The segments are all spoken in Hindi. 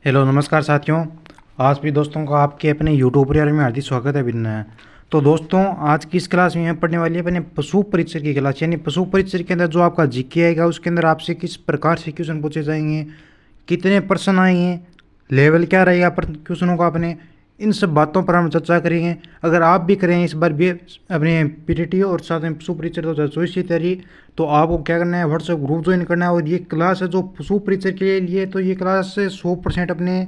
हेलो नमस्कार साथियों। आज भी दोस्तों का आपके अपने यूट्यूब परिवार में हार्दिक स्वागत है। बिन्ना है तो दोस्तों, आज की इस क्लास में पढ़ने वाली है अपने पशु परिचय की क्लास। यानी पशु परिचय के अंदर जो आपका जीके आएगा उसके अंदर आपसे किस प्रकार से क्वेश्चन पूछे जाएंगे, कितने प्रश्न आएंगे, लेवल क्या रहेगा पर क्वेश्चनों का, अपने इन सब बातों पर हम चर्चा करेंगे। अगर आप भी करें इस बार भी अपने पीटीटी और साथ में पशु परिचय 2024 की तैयारी, तो आपको क्या करना है, व्हाट्सएप ग्रुप ज्वाइन करना है। और ये क्लास है जो पशु परिचय के लिए, तो ये क्लास 100% अपने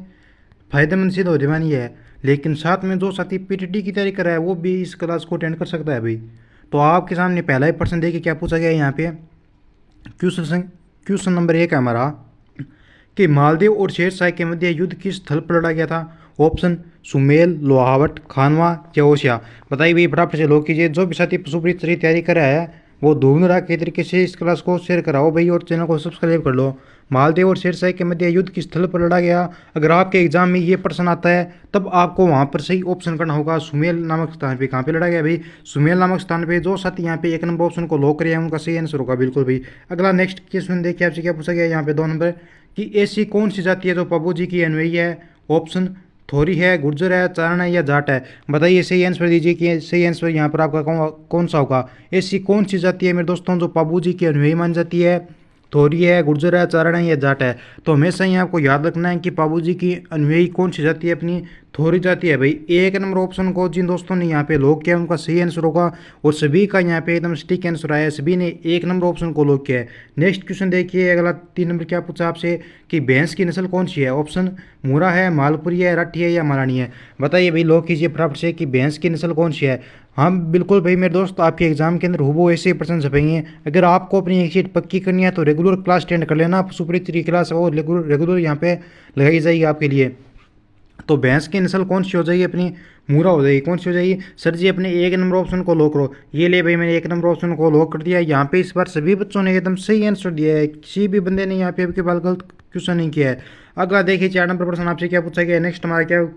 फायदेमंद सिद्ध होने वाली है। लेकिन साथ में जो साथी पीटीटी की तैयारी कर रहा है वो भी इस क्लास को अटेंड कर सकता है भाई। तो आपके सामने पहला ही प्रश्न देखिए क्या पूछा गया है यहाँ पे। क्वेश्चन नंबर 1 है हमारा कि मालदीव और शेरशाह के मध्य युद्ध किस स्थल पर लड़ा गया था। ऑप्शन सुमेल, लोहावट, खानवा या ओसिया। बताइए भाई, फटाफट से लोग कीजिए। जो भी साथी पशु परिचय की तैयारी कर रहा है वो धूमधाम के तरीके से इस क्लास को शेयर कराओ भाई, और चैनल को सब्सक्राइब कर लो। मालदीव और शेरशाह के मध्य युद्ध किस स्थल पर लड़ा गया। अगर आपके एग्जाम में ये प्रश्न आता है तब आपको वहाँ पर सही ऑप्शन करना होगा सुमेल नामक स्थान पे। कहाँ पे लड़ा गया भाई? सुमेल नामक स्थान पे। जो साथी यहाँ पे 1 नंबर ऑप्शन को लॉक करिए उनका सही आंसर होगा बिल्कुल भाई। अगला नेक्स्ट क्वेश्चन देखिए आपसे क्या पूछा गया यहाँ पे 2 नंबर कि ऐसी कौन सी जाति है जो पब्बू जी की अनुयायी है। ऑप्शन थोरी है, गुर्जर है, चारण है या जाट है। बताइए, सही आंसर दीजिए कि सही आंसर यहाँ पर आपका कौन सा होगा। ऐसी कौन सी जाति है मेरे दोस्तों जो पब्बू जी की अनुयायी मानी जाती है। थोरी है, गुर्जर है, चारण है या जाट है। तो हमेशा ही आपको याद रखना है कि बाबू जी की अनुयायी कौन सी जाति है, अपनी थोरी जाति है भाई। 1 नंबर ऑप्शन को जिन दोस्तों ने यहाँ पे लॉक किया उनका सही आंसर होगा, और सभी का यहाँ पे एकदम स्टिक आंसर आया है, सभी ने 1 नंबर ऑप्शन को लॉक किया है। नेक्स्ट क्वेश्चन देखिए, अगला 3 नंबर क्या पूछा आपसे कि भैंस की नस्ल कौन सी है। ऑप्शन मुरा है, मालपुरी है, राठी है या महारानी है। बताइए भाई, लॉक कीजिए फटाफट से कि भैंस की नस्ल कौन सी है। हाँ बिल्कुल भाई मेरे दोस्त, आपके एग्जाम के अंदर हूबहू ऐसे ही प्रश्न छपेंगे। अगर आपको अपनी एक सीट पक्की करनी है तो रेगुलर क्लास अटेंड कर लेना। सुपरिचित क्लास वो रेगुलर यहाँ पे लगाई जाएगी आपके लिए। तो भैंस की नस्ल कौन सी हो जाएगी अपनी? मूरा हो जाएगी। कौन सी हो जाएगी सर जी? अपने 1 नंबर ऑप्शन को लॉक करो। ये ले भाई, मैंने 1 नंबर ऑप्शन को लॉक कर दिया। यहाँ पे इस बार सभी बच्चों ने एकदम सही आंसर दिया है, किसी भी बंदे ने यहाँ पे आपके बाल गलत क्वेश्चन नहीं किया है। अगला देखिए 4 नंबर प्रश्न आपसे क्या पूछा गया। नेक्स्ट हमारा क्या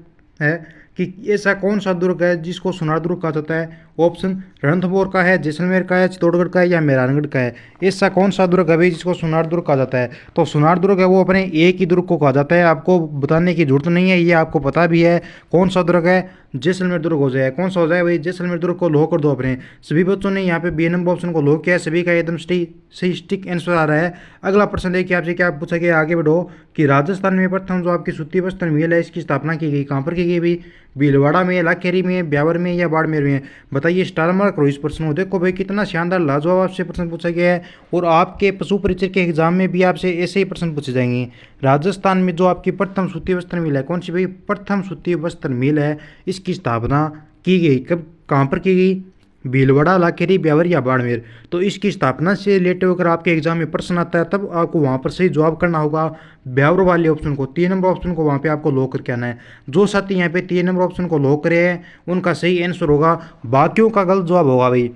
है कि ऐसा कौन सा दुर्ग है जिसको सोनार दुर्ग कहा जाता है। ऑप्शन रणथंभौर का है, जैसलमेर का है, चित्तौड़गढ़ का है या मेहरानगढ़ का है। ऐसा कौन सा दुर्ग है भाई जिसको सोनार दुर्ग कहा जाता है। तो सोनार दुर्ग है वो अपने एक ही दुर्ग को कहा जाता है, आपको बताने की जरूरत नहीं है, ये आपको पता भी है। कौन सा दुर्ग है? जैसलमेर दुर्ग हो जाए। कौन सा हो जाए भाई? जैसलमेर दुर्ग को लॉक कर दो अपने। सभी बच्चों ने यहाँ पे बी नंबर ऑप्शन को लॉक किया है, सभी का एकदम सही स्टिक आंसर आ रहा है। अगला प्रश्न देखिए आपसे क्या पूछा गया, आगे बढ़ो कि राजस्थान में प्रथम जो आपकी सूती वस्त्र मिल है इसकी स्थापना की गई। कहाँ पर की गई भाई? भीलवाड़ा में, लाखेरी में, ब्यावर में या बाड़मेर में। बताइए, स्टार मार्क करो इस प्रश्न को। देखो भाई कितना शानदार लाजवाब आपसे प्रश्न पूछा गया है, और आपके पशु परिचय के एग्जाम में भी आपसे ऐसे ही प्रश्न पूछे जाएंगे। राजस्थान में जो आपकी प्रथम सूती वस्त्र मिल है, कौन सी भाई? प्रथम सूती वस्त्र मिल है, इसकी स्थापना की गई कब, कहाँ पर की गई? भीलवाड़ा, लाखेरी, ब्यावर या बाड़मेर। तो इसकी स्थापना से रिलेटेड अगर आपके एग्जाम में प्रश्न आता है तब आपको वहाँ पर सही जवाब करना होगा ब्यावर वाले ऑप्शन को। 3 नंबर ऑप्शन को वहाँ पे आपको लॉक करके आना है। जो साथी यहाँ पे 3 नंबर ऑप्शन को लॉक करे हैं उनका सही आंसर होगा, बाकियों का गलत जवाब होगा भाई।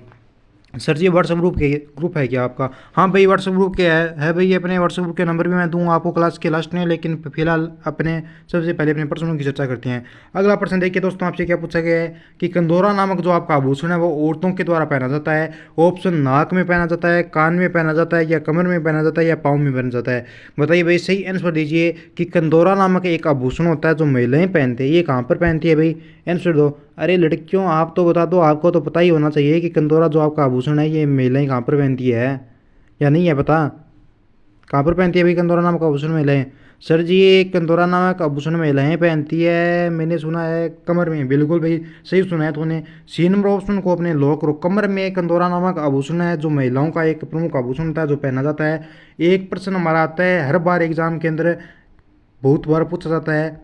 सर जी व्हाट्सएप ग्रुप है क्या आपका? हाँ भाई व्हाट्सएप ग्रुप के है भाई। अपने व्हाट्सएप ग्रुप के नंबर भी मैं दूंगा आपको क्लास के लास्ट में, लेकिन फिलहाल अपने सबसे पहले अपने प्रश्नों की चर्चा करते हैं। अगला प्रश्न देखिए दोस्तों, आपसे क्या पूछा गया है कि कंदोरा नामक जो आपका आभूषण है वो औरतों के द्वारा पहना जाता है। ऑप्शन नाक में पहना जाता है, कान में पहना जाता है या कमर में पहना जाता है या पाँव में पहना जाता है। बताइए भाई, सही आंसर दीजिए कि कंदोरा नामक एक आभूषण होता है जो महिलाएं पहनती है, ये कहाँ पर पहनती है भाई? आंसर दो। अरे लड़कियों आप तो बता दो, आपको तो पता ही होना चाहिए कि कंदोरा जो आपका आभूषण है ये महिलाएं कहाँ पर पहनती है, या नहीं है पता? कहाँ पर पहनती है भाई कंदोरा नामक आभूषण महिलाएं? सर जी ये कंदोरा नामक आभूषण महिलाएं पहनती है, मैंने सुना है कमर में। बिल्कुल भाई सही सुना है तूने। सी नंबर ऑप्शन को अपने लॉक करो। कमर में कंदोरा नामक आभूषण है जो महिलाओं का एक प्रमुख आभूषण होता है जो पहना जाता है। एक प्रश्न हमारा आता है हर बार एग्जाम के अंदर, बहुत बार पूछा जाता है,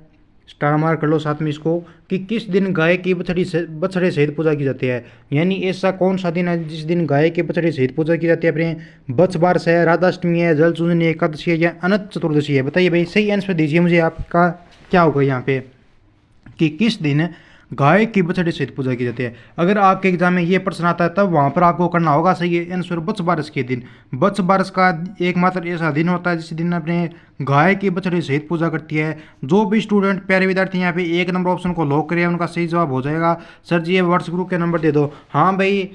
स्टार मार्क कर लो साथ में इसको, कि किस दिन गाय की बछड़े सहित पूजा की जाती है। यानी ऐसा कौन सा दिन है जिस दिन गाय के बछड़े सहित पूजा की जाती है अपने? बछ बारस है, राधाष्टमी है, जल चूजनी एकादशी है या अनंत चतुर्दशी है। बताइए भाई, सही आंसर दीजिए मुझे, आपका क्या होगा यहाँ पे कि किस दिन गाय की बछड़े सहित पूजा की जाती है। अगर आपके एग्जाम में ये प्रश्न आता है तब वहाँ पर आपको करना होगा सही आंसर बछ बारस के दिन। बछ बारस का एकमात्र ऐसा दिन होता है जिस दिन अपने गाय की बछड़े सहित पूजा करती है। जो भी स्टूडेंट प्यारे विद्यार्थी यहाँ पे 1 नंबर ऑप्शन को लॉक करिए उनका सही जवाब हो जाएगा। सर जी ये व्हाट्सएप ग्रुप के नंबर दे दो। हाँ भाई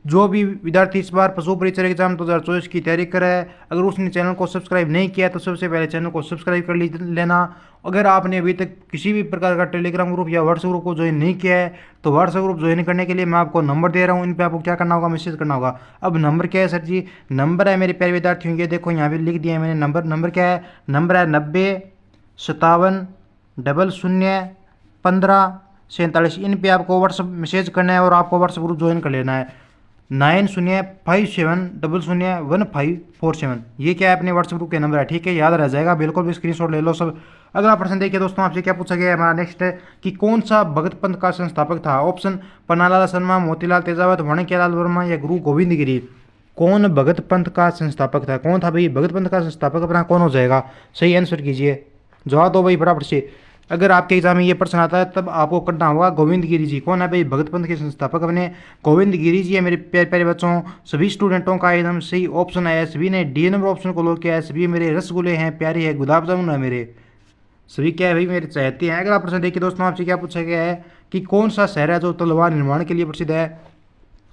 जो भी विद्यार्थी इस बार पशु परीक्षा एग्जाम 2024 की तैयारी कर रहा है, अगर उसने चैनल को सब्सक्राइब नहीं किया तो सबसे पहले चैनल को सब्सक्राइब कर लेना। अगर आपने अभी तक किसी भी प्रकार का टेलीग्राम ग्रुप या व्हाट्सएप ग्रुप को ज्वाइन नहीं किया है तो व्हाट्सएप ग्रुप ज्वाइन करने के लिए मैं आपको नंबर दे रहा हूँ, इन पर आपको क्या करना होगा, मैसेज करना होगा। अब नंबर क्या है सर जी? नंबर है मेरे प्यारे विद्यार्थियों, ये देखो यहाँ पे लिख दिया है मैंने नंबर। नंबर क्या है? नंबर है 90 57 001547। इन पे आपको व्हाट्सअप मैसेज करना है और आपको व्हाट्सएप ग्रुप ज्वाइन कर लेना है। 9057001547। ये क्या है? अपने व्हाट्सएप ग्रुप के नंबर है, ठीक है, याद रह जाएगा, बिल्कुल भी स्क्रीनशॉट ले लो सब। अगला प्रश्न देखिए दोस्तों, आपसे क्या पूछा गया है हमारा नेक्स्ट है कि कौन सा भगत पंथ का संस्थापक था? ऑप्शन पन्नालाल शर्मा, मोतीलाल तेजावत, माणिक्यलाल वर्मा या गुरु गोविंद गिरी। कौन भगत पंथ का संस्थापक था? कौन था भाई भगत पंथ का संस्थापक? अपना कौन हो जाएगा? सही आंसर कीजिए, जवाब दो भाई फटाफट से। अगर आपके एग्जाम में ये प्रश्न आता है तब आपको करना होगा गोविंद गिरी जी। कौन है भाई भगत पंथ के संस्थापक? अपने गोविंद गिरी जी है मेरे प्यारे प्यारे बच्चों। सभी स्टूडेंटों का एकदम सही ऑप्शन है, सभी ने डी नंबर ऑप्शन को लॉक किया है। सभी मेरे रसगुल्ले हैं, प्यारे है, गुलाब जामुन है मेरे, सभी क्या है भाई मेरे चाहते हैं। अगला प्रश्न देखिए दोस्तों, आपसे क्या पूछा गया है कि कौन सा शहर है जो तलवार निर्माण के लिए प्रसिद्ध है?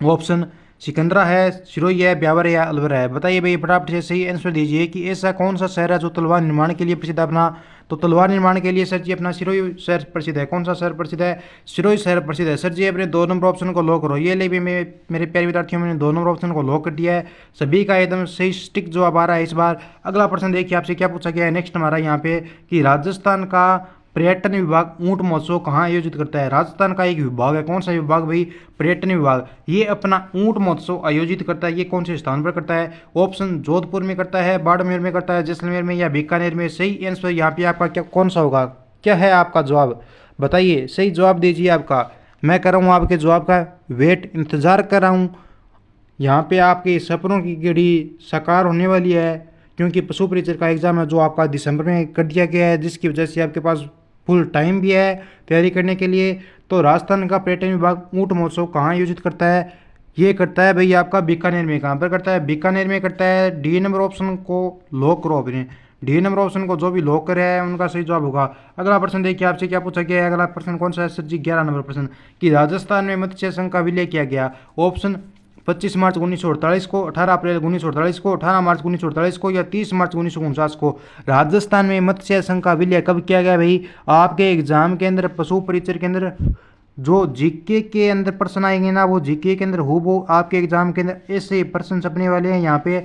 ऑप्शन सिकंदरा है, सिरोही है, ब्यावर है या अलवर है। बताइए भाई फटाफट से सही आंसर दीजिए कि ऐसा कौन सा शहर है जो तलवार निर्माण के लिए प्रसिद्ध है अपना? तो तलवार निर्माण के लिए सर जी अपना सिरोही शहर प्रसिद्ध है। कौन सा शहर प्रसिद्ध है? सिरोही शहर प्रसिद्ध है। सर जी अपने 2 नंबर ऑप्शन को लॉक करो। ये ले भी मेरे प्यारे विद्यार्थियों, मैंने 2 नंबर ऑप्शन को लॉक कर दिया है। सभी का एकदम सही स्टिक जवाब आ रहा है इस बार। अगला प्रश्न देखिए, आपसे क्या पूछा गया है नेक्स्ट हमारा यहाँ पे कि राजस्थान का पर्यटन विभाग ऊंट महोत्सव कहाँ आयोजित करता है? राजस्थान का एक विभाग है, कौन सा विभाग भाई? पर्यटन विभाग। ये अपना ऊंट महोत्सव आयोजित करता है। ये कौन से स्थान पर करता है? ऑप्शन जोधपुर में करता है, बाड़मेर में करता है, जैसलमेर में या बीकानेर में। सही आंसर यहाँ पे आपका क्या कौन सा होगा? क्या है आपका जवाब? बताइए, सही जवाब दीजिए आपका। मैं कर रहा हूँ आपके जवाब का वेट, इंतजार कर रहा हूँ। यहाँ पे आपके सपनों की घड़ी साकार होने वाली है, क्योंकि पशु परीक्षा का एग्ज़ाम है जो आपका दिसंबर में कर दिया गया है, जिसकी वजह से आपके पास फुल टाइम भी है तैयारी करने के लिए। तो राजस्थान का पर्यटन विभाग ऊंट महोत्सव कहाँ आयोजित करता है? ये करता है भाई आपका बीकानेर में। कहाँ पर करता है? बीकानेर में करता है। डी नंबर ऑप्शन को लॉक करो अपने। डी नंबर ऑप्शन को जो भी लॉक करे है उनका सही जवाब होगा। अगला प्रश्न देखिए, आपसे क्या पूछा गया है। अगला प्रश्न कौन सा है सर जी? 11 नंबर प्रश्न कि राजस्थान में मत्स्य संघ का विलय किया गया। ऑप्शन 25 मार्च 1948 को, 18 अप्रैल 1948 को, 18 मार्च 1948 को या 30 मार्च 1949 को। राजस्थान में मत्स्य संघ का विलय कब किया गया भाई? आपके एग्जाम के अंदर, पशु परीक्षा के अंदर जो जीके के अंदर प्रश्न आएंगे ना, वो जीके के अंदर हूबहू आपके एग्जाम के अंदर ऐसे प्रश्न छपने वाले हैं। यहाँ पे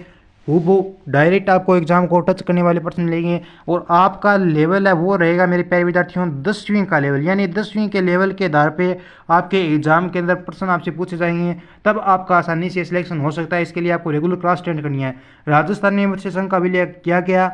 हूबहू डायरेक्ट आपको एग्जाम को टच करने वाले प्रश्न मिलेंगे। और आपका लेवल है वो रहेगा मेरे प्यारे विद्यार्थियों 10वीं का लेवल, यानी 10वीं के लेवल के आधार पे आपके एग्जाम के अंदर प्रश्न आपसे पूछे जाएंगे, तब आपका आसानी से सिलेक्शन हो सकता है। इसके लिए आपको रेगुलर क्लास अटेंड करनी है। राजस्थान में मत्स्य संघ का विलय किया गया,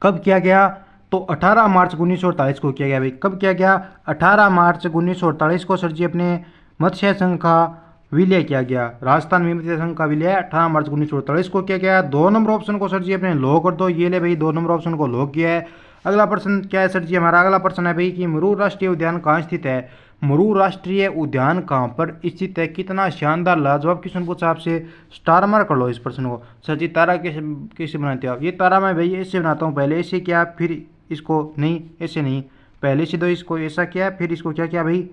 कब किया गया? तो 18 मार्च 1948 को किया गया भाई। कब किया गया? 18 मार्च 1948 को सर जी अपने मत्स्य संघ का विलय किया गया। राजस्थान में मत्स्य संघ का विलय 18 मार्च 1948 को किया गया। 2 नंबर ऑप्शन को सर जी अपने लॉक कर दो। ये ले भाई 2 नंबर ऑप्शन को लॉक किया है। अगला प्रश्न क्या है सर जी? हमारा अगला प्रश्न है भाई कि मुरूर राष्ट्रीय उद्यान कहाँ स्थित है? मुरूर राष्ट्रीय उद्यान कहाँ पर स्थित है? कितना शानदार लाजवाब क्वेश्चन पूछा आपसे, स्टार मार्क कर लो इस प्रश्न को। सर जी तारा कैसे कैसे बनाते हो आप? ये तारा मैं भाई ऐसे बनाता हूँ, पहले ऐसे किया फिर इसको, नहीं ऐसे नहीं, पहले से तो इसको ऐसा किया फिर इसको क्या किया भाई,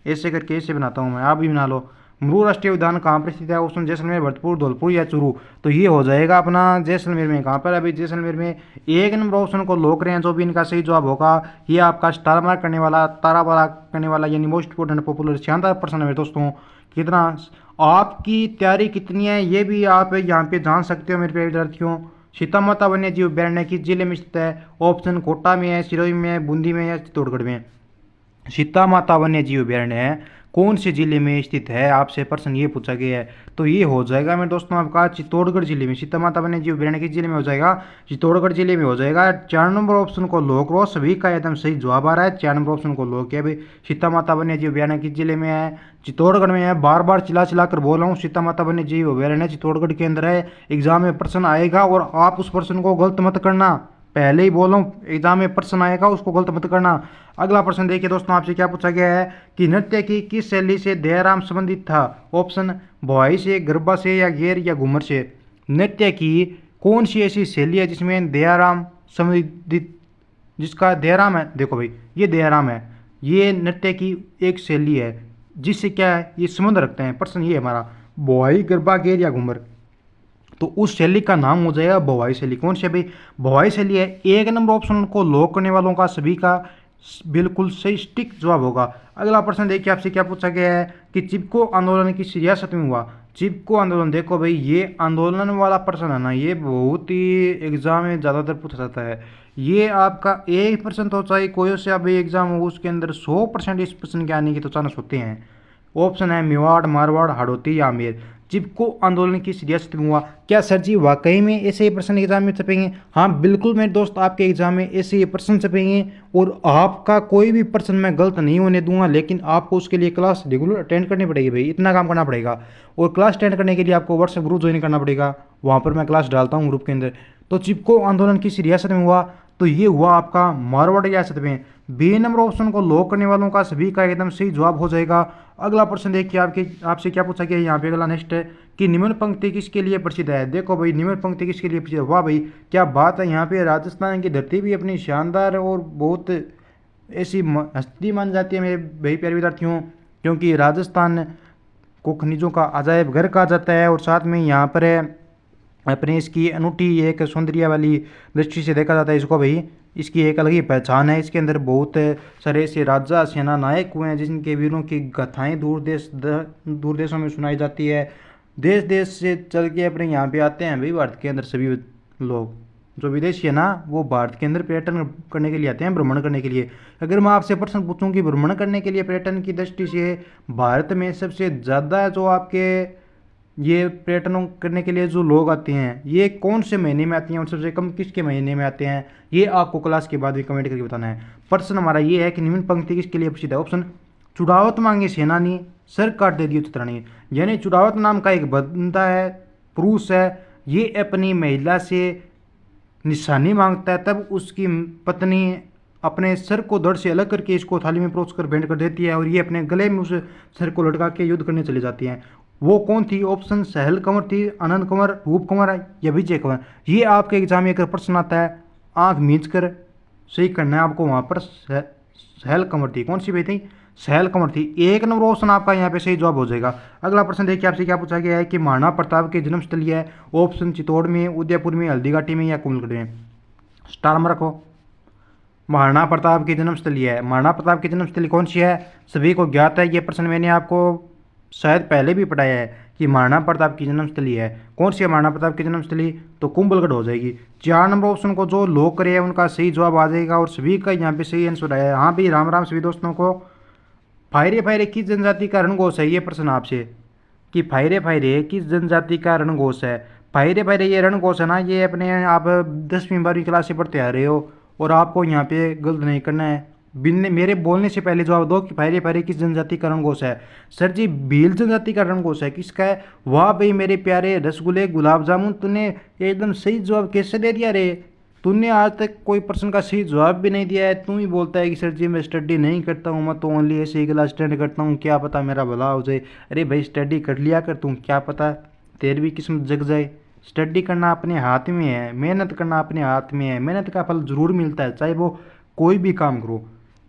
ऐसे करके ऐसे बनाता हूँ मैं, आप भी बना लो। मुरूर राष्ट्रीय उद्यान कहाँ पर स्थित है? ऑप्शन जैसलमेर, भरतपुर, धौलपुर या चूरू। तो ये हो जाएगा अपना जैसलमेर में। कहाँ पर है भाई? जैसलमेर में। 1 नंबर ऑप्शन को लॉक करें, जो भी इनका सही जवाब होगा ये आपका स्टार मार्क करने वाला, तारा वाला करने वाला, यानी मोस्ट इंपोर्टेंट पॉपुलर शानदार प्रश्न है मेरे दोस्तों। कितना आपकी तैयारी कितनी है ये भी आप यहाँ पे जान सकते हो मेरे प्यारे विद्यार्थियों। सीता माता वन्य जीव अभयारण्य किस जिले में स्थित है? ऑप्शन कोटा में है, सिरोही में है, बूंदी में या चित्तौड़गढ़ में। सीता माता वन्य जीव अभयारण्य कौन से जिले में स्थित है? आपसे प्रश्न ये पूछा गया है। तो ये हो जाएगा मेरे दोस्तों आपका चित्तौड़गढ़ जिले में। सीता माता वन्य जीव अभयारण्य किस जिले में हो जाएगा? चित्तौड़गढ़ जिले में हो जाएगा। 4 नंबर ऑप्शन को लॉक करो, सभी का एकदम सही जवाब आ रहा है। 4 नंबर ऑप्शन को लॉक किया भाई। सीता माता वन्य जीव अभयारण्य किस जिले में है? चित्तौड़गढ़ में है। बार बार चिल्ला चिल्ला कर बोल रहा हूँ, सीता माता वन्य जीव अभयारण्य चित्तौड़गढ़ के अंदर है। एग्जाम में प्रश्न आएगा और आप उस प्रश्न को गलत मत करना, पहले ही बोलो एग्जाम में प्रश्न आएगा उसको गलत मत करना। अगला प्रश्न देखिए दोस्तों, आपसे क्या पूछा गया है कि नृत्य की किस शैली से दयाराम संबंधित था? ऑप्शन भवाई से, गरबा से या घेर या घूमर से। नृत्य की कौन सी ऐसी शैली है जिसमें दयाराम संबंधित, जिसका दयाराम है, देखो भाई ये दयाराम है, ये नृत्य की एक शैली है जिससे क्या है ये संबंध रखते हैं। प्रश्न ये हमारा बोवाई गरबा या घूमर, तो उस शैली का नाम हो जाएगा भवाई शैली। कौन सी भाई? भवाई शैली है। एक नंबर ऑप्शन को लॉक करने वालों का सभी का बिल्कुल सही स्टिक जवाब होगा। अगला प्रश्न देखिए, आपसे क्या पूछा गया है कि चिपको आंदोलन किस रियासत में हुआ? चिपको आंदोलन, देखो भाई ये आंदोलन वाला प्रश्न है ना, ये बहुत ही एग्जाम में ज़्यादातर पूछा जाता है। ये आपका 1% तो चाहे कोई से अभी एग्जाम हो उसके अंदर 100% इस प्रश्न के आने के तो चांस होते हैं। ऑप्शन है मेवाड़, मारवाड़, हाड़ौती या आमेर। चिपको आंदोलन किस रियासत में हुआ? क्या सर जी वाकई में ऐसे ही प्रश्न एग्जाम में छपेंगे? हाँ बिल्कुल मेरे दोस्त, आपके एग्जाम में ऐसे ही प्रश्न छपेंगे और आपका कोई भी प्रश्न मैं गलत नहीं होने दूंगा, लेकिन आपको उसके लिए क्लास रेगुलर अटेंड करनी पड़ेगी भाई, इतना काम करना पड़ेगा। और क्लास अटेंड करने के लिए आपको व्हाट्सएप ग्रुप ज्वाइन करना पड़ेगा, वहाँ पर मैं क्लास डालता हूँ ग्रुप के अंदर। तो चिपको आंदोलन किस रियासत में हुआ? तो ये हुआ आपका मारवाड़ रियासत में। बी नंबर ऑप्शन को लॉक करने वालों का सभी का एकदम सही जवाब हो जाएगा। अगला प्रश्न देखिए, आपसे क्या पूछा गया है यहाँ पे, अगला नेक्स्ट है कि निम्न पंक्ति किसके लिए प्रसिद्ध है? देखो भाई निम्न पंक्ति किसके लिए प्रसिद्ध है? वाह भाई क्या बात है, यहाँ पे राजस्थान की धरती भी अपनी शानदार और बहुत ऐसी हस्ती मान जाती है मेरे भाई प्यारे विद्यार्थियों, क्योंकि राजस्थान को खनिजों का अजायब घर कहा जाता है और साथ में यहाँ पर है अपने इसकी अनूठी एक सौंदर्य वाली दृष्टि से देखा जाता है इसको भाई, इसकी एक अलग ही पहचान है। इसके अंदर बहुत सारे ऐसे राजा सेना नायक हुए हैं जिनके वीरों की गाथाएं दूर देशों में सुनाई जाती है। देश देश से चल के अपने यहाँ पे आते हैं भाई भारत के अंदर सभी लोग, जो विदेशी है ना वो भारत के अंदर पर्यटन करने के लिए आते हैं, भ्रमण करने के लिए। अगर मैं आपसे प्रश्न पूछूं कि भ्रमण करने के लिए पर्यटन की दृष्टि से भारत में सबसे ज़्यादा जो आपके ये पर्यटन करने के लिए जो लोग आते हैं ये कौन से महीने में आते हैं और सबसे कम किसके महीने में आते हैं, ये आपको क्लास के बाद भी कमेंट करके बताना है। प्रश्न हमारा ये है कि निम्न पंक्ति किसके लिए प्रसिद्ध है? ऑप्शन चुड़ावत मांगे सेनानी, सर काट दे दियो चित्रानी। यानी चुड़ावत नाम का एक बंदा है, पुरुष है, ये अपनी महिला से निशानी मांगता है, तब उसकी पत्नी अपने सर को धड़ से अलग करके इसको थाली में परोस कर भेंट कर देती है और ये अपने गले में उस सर को लटका के युद्ध करने चली जाती हैं। वो कौन थी? ऑप्शन सहल कंवर थी, आनंद कंवर, रूप कंवर या विजय कंवर। ये आपके एग्जाम में अगर प्रश्न आता है आंख मींच कर सही करना है आपको, वहाँ पर सहल कंवर थी। कौन सी भाई थी? सहल कंवर थी। एक नंबर ऑप्शन आपका यहाँ पे सही जवाब हो जाएगा। अगला प्रश्न देखिए, आपसे क्या पूछा गया है कि महाराणा प्रताप की जन्मस्थली है? ऑप्शन चित्तौड़ में, उदयपुर में, हल्दीघाटी में या कुंभलगढ़ में। स्टार में रखो। महाराणा प्रताप की जन्मस्थली है। महाराणा प्रताप की जन्मस्थली कौन सी है? सभी को ज्ञात है, ये प्रश्न मैंने आपको शायद पहले भी पढ़ाया है कि महाराणा प्रताप की जन्मस्थली है। कौन सी है महाराणा प्रताप की जन्मस्थली? तो कुंभलगढ़ हो जाएगी। 4 नंबर ऑप्शन को जो लोग करे उनका सही जवाब आ जाएगा और सभी का यहाँ पे सही आंसर आया है। हाँ भाई राम राम सभी दोस्तों को। फायरे फायरे किस जनजाति का रणघोष है? ये प्रश्न आपसे कि फायरे फायरे किस जनजाति का रणघोष है? फायरे फायरे ये रणघोष है ना, ये अपने आप 10वीं 12वीं क्लास से पढ़ते आ रहे हो और आपको यहाँ पे गलत नहीं करना है। बिन मेरे बोलने से पहले जवाब दो कि फायरे फायरे किस जनजाति का रणघोष है? सर जी भील जनजाति का रणघोष है। किसका है? वाह भाई मेरे प्यारे रसगुल्ले गुलाब जामुन, तूने एकदम सही जवाब कैसे दे दिया रे? तूने आज तक कोई प्रश्न का सही जवाब भी नहीं दिया है, तू ही बोलता है कि सर जी मैं स्टडी नहीं करता हूँ, मैं तो ओनली ऐसे ही क्लास अटेंड करता हूँ, क्या पता मेरा भला हो जाए। अरे भाई स्टडी कर लिया कर तू, क्या पता तेरी भी किस्मत जग जाए। स्टडी करना अपने हाथ में है, मेहनत करना अपने हाथ में है, मेहनत का फल जरूर मिलता है, चाहे वो कोई भी काम करो।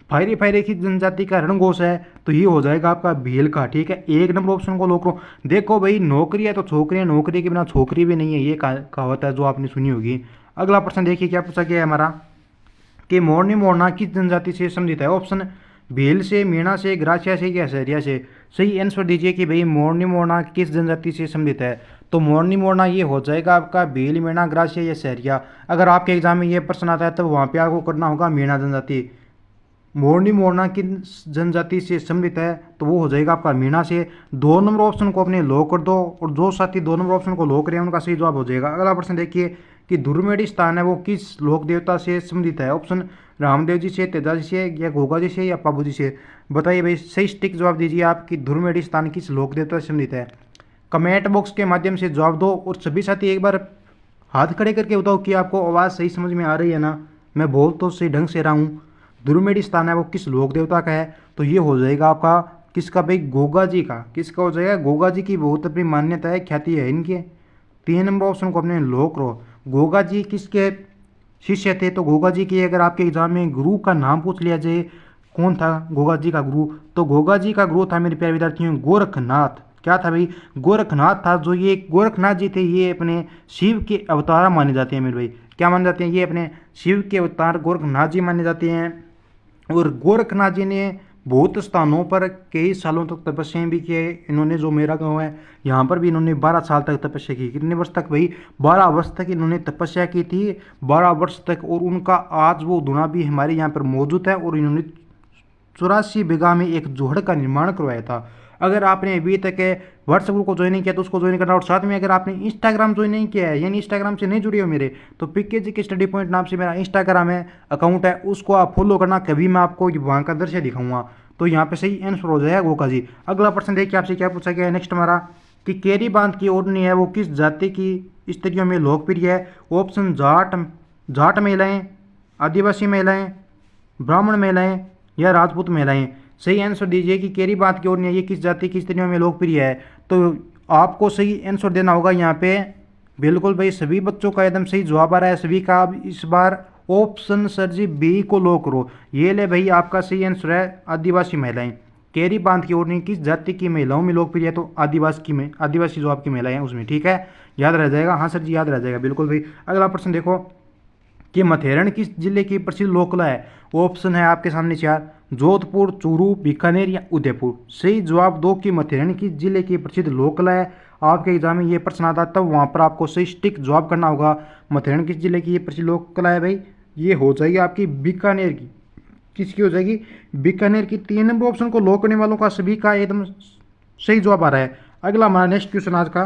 फायरे फायरे की जनजाति का रणघोष है तो ये हो जाएगा आपका भील का। ठीक है, एक नंबर ऑप्शन को लो करो। देखो भाई नौकरी है तो छोकरी है, नौकरी के बिना छोकरी भी नहीं है, ये कहावत है जो आपने सुनी होगी। अगला प्रश्न देखिए क्या पूछा गया है हमारा कि मोरनी मोरना किस जनजाति से संबंधित है? ऑप्शन भील से, मीणा से, ग्रासिया से या सहरिया से। सही आंसर दीजिए कि भाई मोरनी मोरना किस जनजाति से संबंधित है। तो मोरनी मोरना ये हो जाएगा आपका भील, मीणा, ग्रासिया या सहरिया। अगर आपके एग्जाम में ये प्रश्न आता है तो वहाँ पे आपको करना होगा मीणा जनजाति। मोरनी मोरना की जनजाति से सम्मिलित है तो वो हो जाएगा आपका मीणा से। 2 नंबर ऑप्शन को अपने लो कर दो और जो साथी 2 नंबर ऑप्शन को लो करें उनका सही जवाब हो जाएगा। अगला प्रश्न देखिए कि दुर्मेड़ी स्थान है वो किस लोक देवता से संबंधित है? ऑप्शन रामदेव जी से, तेजा जी से या गोगा जी से या पाबू जी से। बताइए भाई सही स्टिक जवाब दीजिए आप कि दुर्मेड़ी स्थान किस लोक देवता से संबंधित है। कमेंट बॉक्स के माध्यम से जवाब दो और सभी साथी एक बार हाथ खड़े करके बताओ कि आपको आवाज़ सही समझ में आ रही है ना, मैं बोल तो सही ढंग से रहा हूँ। दुर्मेड़ी स्थान है वो किस लोक देवता का है? तो ये हो जाएगा आपका किसका भाई? गोगा जी का। किसका हो जाएगा? गोगा जी की बहुत अपनी मान्यता है, ख्याति है इनके। 3 नंबर ऑप्शन को अपने लो करो। गोगा जी किसके शिष्य थे? तो गोगा जी की अगर आपके एग्जाम में गुरु का नाम पूछ लिया जाए कौन था गोगा जी का गुरु, तो गोगा जी का गुरु था मेरे प्यारे विद्यार्थियों गोरखनाथ। क्या था भाई, गोरखनाथ था। जो ये गोरखनाथ जी थे ये अपने शिव के अवतार माने जाते हैं मेरे भाई। क्या माने जाते हैं, ये अपने शिव के अवतार गोरखनाथ जी माने जाते हैं। और गोरखनाथ जी ने बहुत स्थानों पर कई सालों तक तपस्याएं भी किए। इन्होंने जो मेरा गांव है यहाँ पर भी इन्होंने 12 साल तक तपस्या की। कितने वर्ष तक भाई, 12 वर्ष तक इन्होंने तपस्या की थी, 12 वर्ष तक। और उनका आज वो धुना भी हमारे यहाँ पर मौजूद है। और इन्होंने 84 बीघा में एक जोहड़ का निर्माण करवाया था। अगर आपने अभी तक व्हाट्सएप ग्रुप को ज्वाइन नहीं किया तो उसको ज्वाइन करना। और साथ में अगर आपने इंस्टाग्राम ज्वाइन नहीं किया है यानी इंस्टाग्राम से नहीं जुड़े हो मेरे, तो पीकेजी के स्टडी पॉइंट नाम से मेरा इंस्टाग्राम है, अकाउंट है, उसको आप फॉलो करना। कभी मैं आपको वहाँ का दृश्य दिखाऊंगा तो यहाँ पे सही आंसर हो जाएगा गोका जी। अगला प्रश्न देखिए आपसे क्या पूछा गया है नेक्स्ट हमारा, कि केरी बांध की ओढ़नी है वो किस जाति की स्त्रियों में लोकप्रिय है। ऑप्शन जाट महिलाएं, आदिवासी महिलाएं, ब्राह्मण महिलाएं या राजपूत महिलाएं। सही आंसर दीजिए कि केरी बांध की ओढ़नी ये किस जाति की स्त्रियों में लोकप्रिय है। तो आपको सही आंसर देना होगा यहाँ पे। बिल्कुल भाई सभी बच्चों का एकदम सही जवाब आ रहा है सभी का। अब इस बार ऑप्शन सर जी बी को लो करो। ये ले भाई आपका सही आंसर है आदिवासी महिलाएं। केरी बांध की ओढ़नी किस जाति की महिलाओं में लोकप्रिय है, तो आदिवासी जो आपकी महिलाएं हैं उसमें। ठीक है, याद रह जाएगा। हाँ सर जी याद रह जाएगा बिल्कुल भाई। अगला प्रश्न देखो कि मथेरन किस जिले की प्रसिद्ध लोककला है। ऑप्शन है आपके सामने 4, जोधपुर, चूरू, बीकानेर या उदयपुर। सही जवाब दो कि मथेरन किस जिले की प्रसिद्ध लोककला है। आपके एग्जाम में ये प्रश्न आता तब वहाँ पर आपको सही स्टिक जवाब करना होगा। मथेरन किस जिले की ये प्रसिद्ध लोककला है भाई, ये हो जाएगी आपकी बीकानेर की। किसकी हो जाएगी, बीकानेर की। 3 नंबर ऑप्शन को लॉक करने वालों का सभी का एकदम सही जवाब आ रहा है। अगला हमारा नेक्स्ट क्वेश्चन आज का,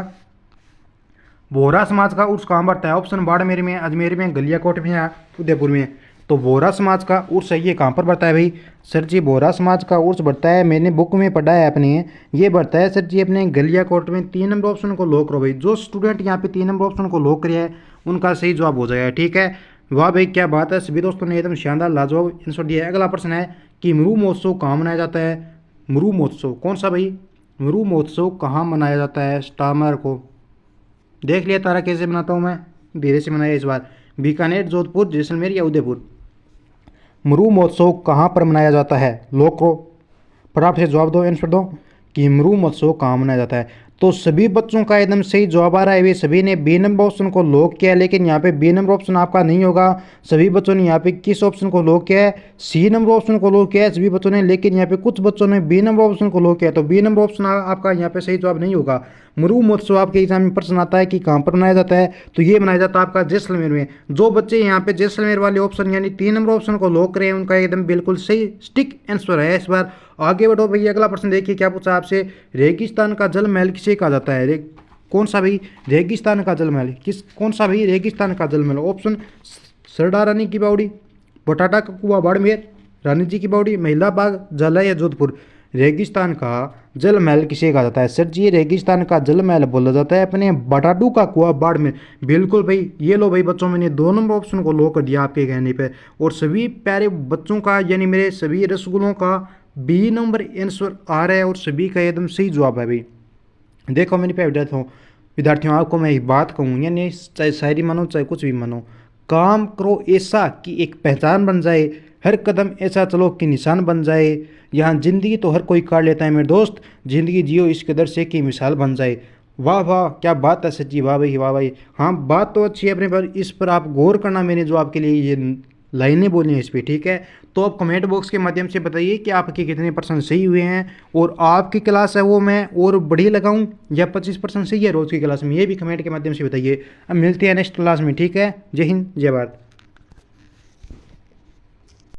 बोहरा समाज का उर्स कहाँ बढ़ता है। ऑप्शन बाड़मेर में, अजमेर में, गलियाकोट में या उदयपुर में। तो बोहरा समाज का उर्स है ये कहाँ पर बढ़ता है भाई। सर जी बोहरा समाज का उर्स बढ़ता है, मैंने बुक में पढ़ा है अपने, ये बढ़ता है सर जी अपने गलियाकोट में। 3 नंबर ऑप्शन को लॉक करो भाई। जो स्टूडेंट यहाँ पे 3 नंबर ऑप्शन को लॉक किया है उनका सही जवाब हो जाएगा। ठीक है, वाह भाई क्या बात है, सभी दोस्तों ने एकदम शानदार लाजवाब आंसर दिया है। अगला प्रश्न है कि मरु महोत्सव कहाँ मनाया जाता है। मरु महोत्सव कौन सा भाई, मरु महोत्सव कहाँ मनाया जाता है। स्टामर को देख लिया तारा कैसे बनाता हूँ मैं, धीरे से मनाया इस बार। बीकानेर, जोधपुर, जैसलमेर या उदयपुर। मरु महोत्सव कहाँ पर मनाया जाता है, लोग को फटाफट से जवाब दो, आंसर दो कि मरु महोत्सव कहाँ मनाया जाता है। तो सभी बच्चों का एकदम सही जवाब आ रहा है। वे सभी ने बी नंबर ऑप्शन को लॉक किया है, लेकिन यहाँ पे बी नंबर ऑप्शन आपका नहीं होगा। सभी बच्चों ने यहाँ पे किस ऑप्शन को लॉक किया है, सी नंबर ऑप्शन को लॉक किया है सभी बच्चों ने, लेकिन यहाँ पे कुछ बच्चों ने बी नंबर ऑप्शन को लॉक किया। तो बी नंबर ऑप्शन आपका यहाँ पे सही जवाब नहीं होगा। मरु महोत्सव आपके एग्जाम में प्रश्न आता है कि कहाँ पर मनाया जाता है, तो ये मनाया जाता है आपका जैसलमेर में। जो बच्चे यहाँ पे जैसलमेर वाले ऑप्शन यानी 3 नंबर ऑप्शन को लॉक करें उनका एकदम बिल्कुल सही स्टिक आंसर है इस बार। आगे बढ़ो भैया, अगला प्रश्न देखिए क्या पूछा आपसे, रेगिस्तान का जल महल किसे कहा जाता है। कौन सा भाई, रेगिस्तान का जल महल कौन सा भाई, रेगिस्तान का जल महल। ऑप्शन सरदार रानी की बावड़ी, बटाटा का कुआं बाड़मेर, रानी जी की बावड़ी, महिला बाग, झाला या जोधपुर। रेगिस्तान का जल महल किसे कहा जाता है। सर जी रेगिस्तान का जल महल बोला जाता है अपने बटाटू का कुआं बाड़मेर। बिल्कुल भाई, ये लो भाई बच्चों, मैंने 2 नंबर ऑप्शन को लॉक कर दिया आपके कहने पे। और सभी प्यारे बच्चों का यानी मेरे सभी रसगुल्लों का बी नंबर आंसर आ रहा है और सभी का एकदम सही जवाब है भाई। देखो मेरे पे विद्यार्थियों आपको मैं एक बात कहूँ, यानी चाहे शायरी मानो चाहे कुछ भी मानो, काम करो ऐसा कि एक पहचान बन जाए, हर कदम ऐसा चलो कि निशान बन जाए। यहाँ ज़िंदगी तो हर कोई काट लेता है मेरे दोस्त, ज़िंदगी जियो इस कदर से कि मिसाल बन जाए। वाह वाह क्या बात है सच्ची, वाह भाई वाह भाई। हाँ बात तो अच्छी है अपने पर, इस पर आप गौर करना, मैंने जो आपके लिए ये लाइनें बोली हैं इस पर। ठीक है, तो आप कमेंट बॉक्स के माध्यम से बताइए कि आपके कितने % सही हुए हैं और आपकी क्लास है वो मैं और बढ़ी लगाऊं या 25% सही है रोज़ की क्लास में, ये भी कमेंट के माध्यम से बताइए। अब मिलते हैं नेक्स्ट क्लास में। ठीक है, जय हिंद जय भारत।